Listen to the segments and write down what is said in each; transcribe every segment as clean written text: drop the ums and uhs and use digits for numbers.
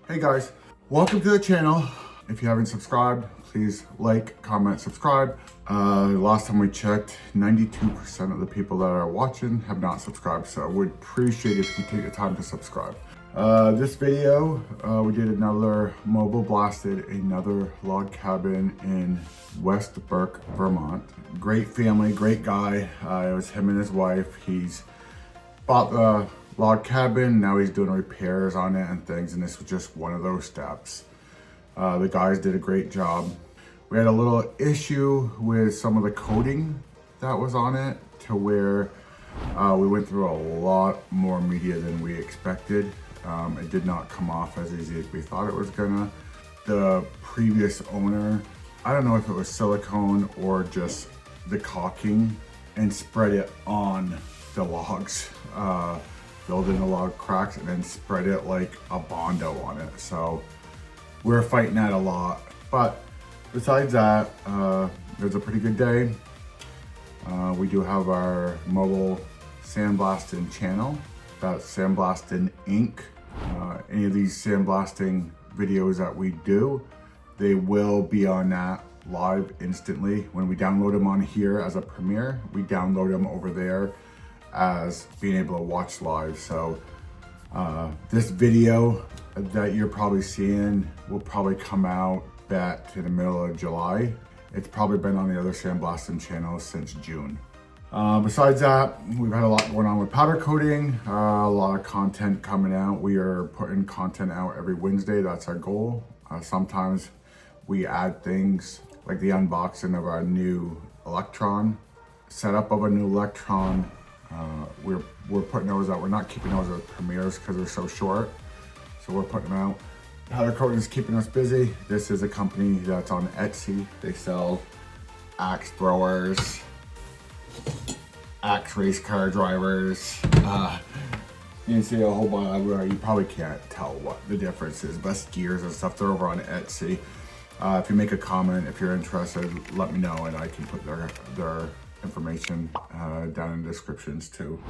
Hey guys, welcome to the channel. If you haven't subscribed, please like, comment, subscribe. Last time we checked, 92% of the people that are watching have not subscribed, so I would appreciate if you take the time to subscribe. This video, we did another mobile blasted, another log cabin in West Burke, Vermont. Great family, great guy. It was him and his wife. He's bought the log cabin, now he's doing repairs on it and things, and this was just one of those steps. The guys did a great job. We had a little issue with some of the coating that was on it to where we went through a lot more media than we expected. It did not come off as easy as we thought it was gonna. The previous owner, I don't know if it was silicone or just the caulking, and spread it on the logs. Filled in the log cracks and then spread it like a Bondo on it. So we're fighting that a lot. But besides that, it was a pretty good day. We do have our mobile sandblasting channel. That's Sandblasting Inc. Any of these sandblasting videos that we do, they will be on that live instantly. When we download them on here as a premiere, we download them over there as being able to watch live. So this video that you're probably seeing will probably come out back in the middle of July. It's probably been on the other Sandblasting channel since June. Besides that, we've had a lot going on with powder coating, a lot of content coming out. We are putting content out every Wednesday. That's our goal. Sometimes we add things like the unboxing of our new Electron, setup of a new Electron. We're putting those out. We're not keeping those as premieres because they're so short. So we're putting them out. Powder coating is keeping us busy. This is a company that's on Etsy. They sell axe throwers, axe race car drivers. You can see a whole bunch. You probably can't tell what the difference is, but skiers and stuff, they're over on Etsy. If you make a comment, if you're interested, let me know and I can put their information down in the descriptions too.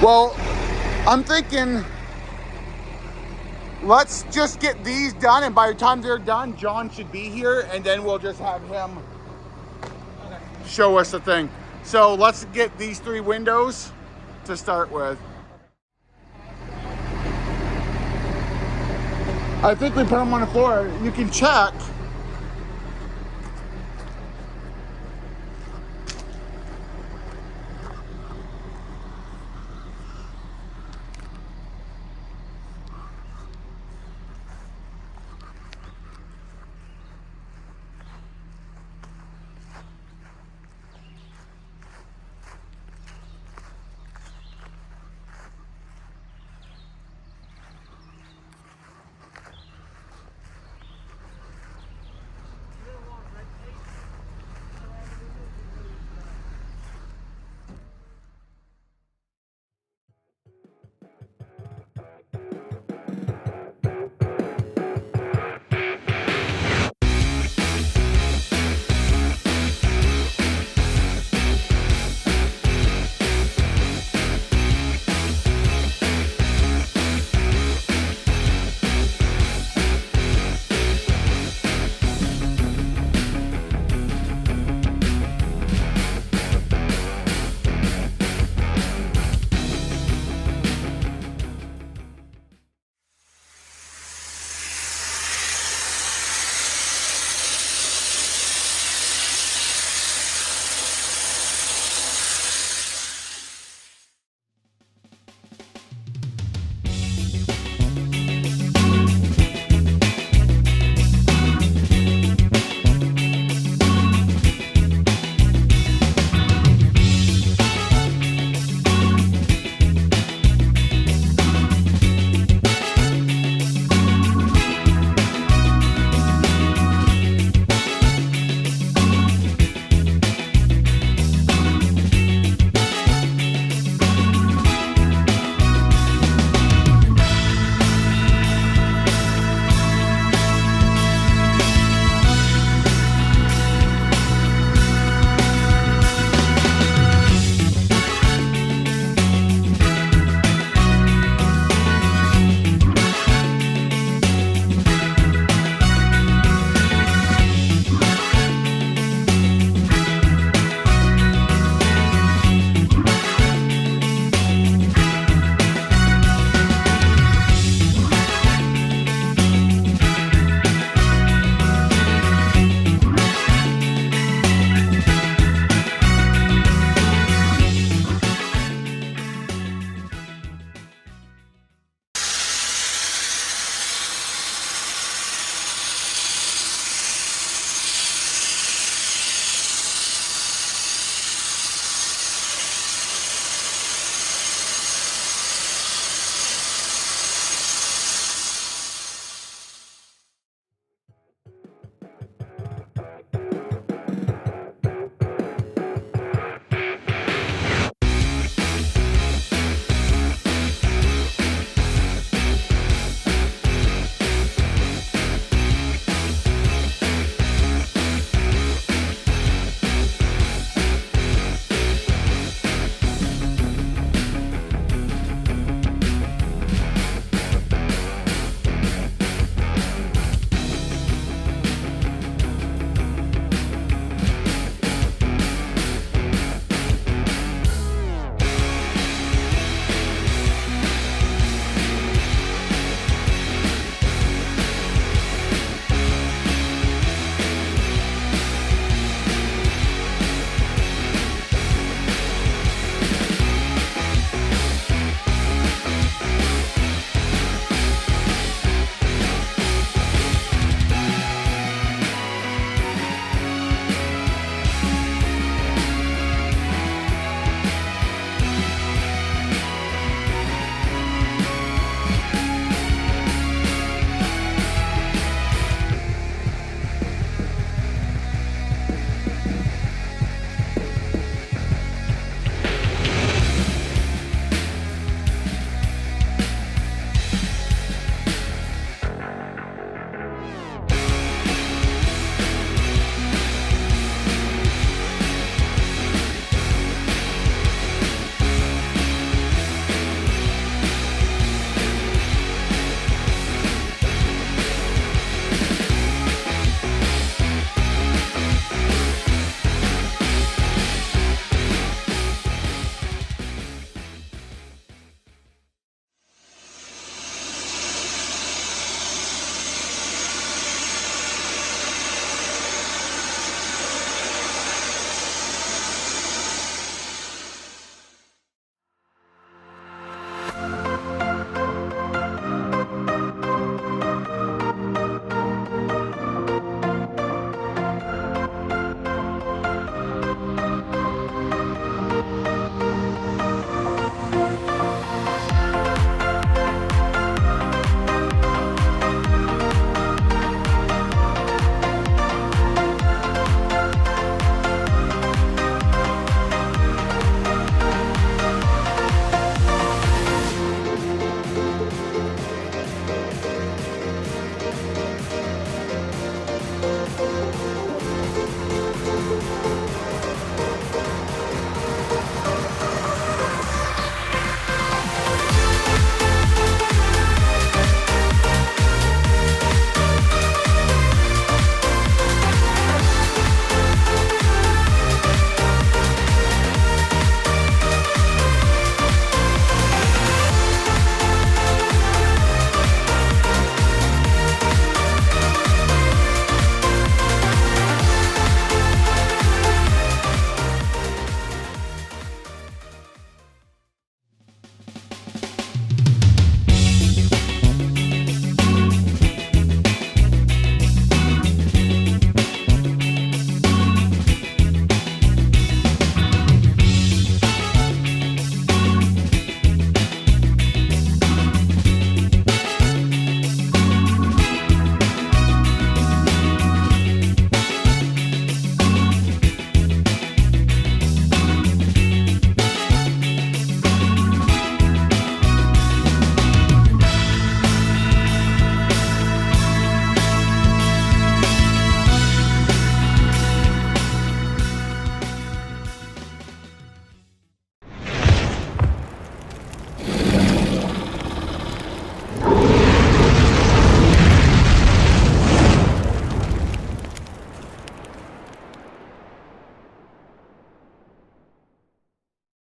Well, I'm thinking let's just get these done, and by the time they're done, John should be here, and then we'll just have him show us the thing. So let's get these 3 windows to start with. I think we put them on the floor. You can check. bye.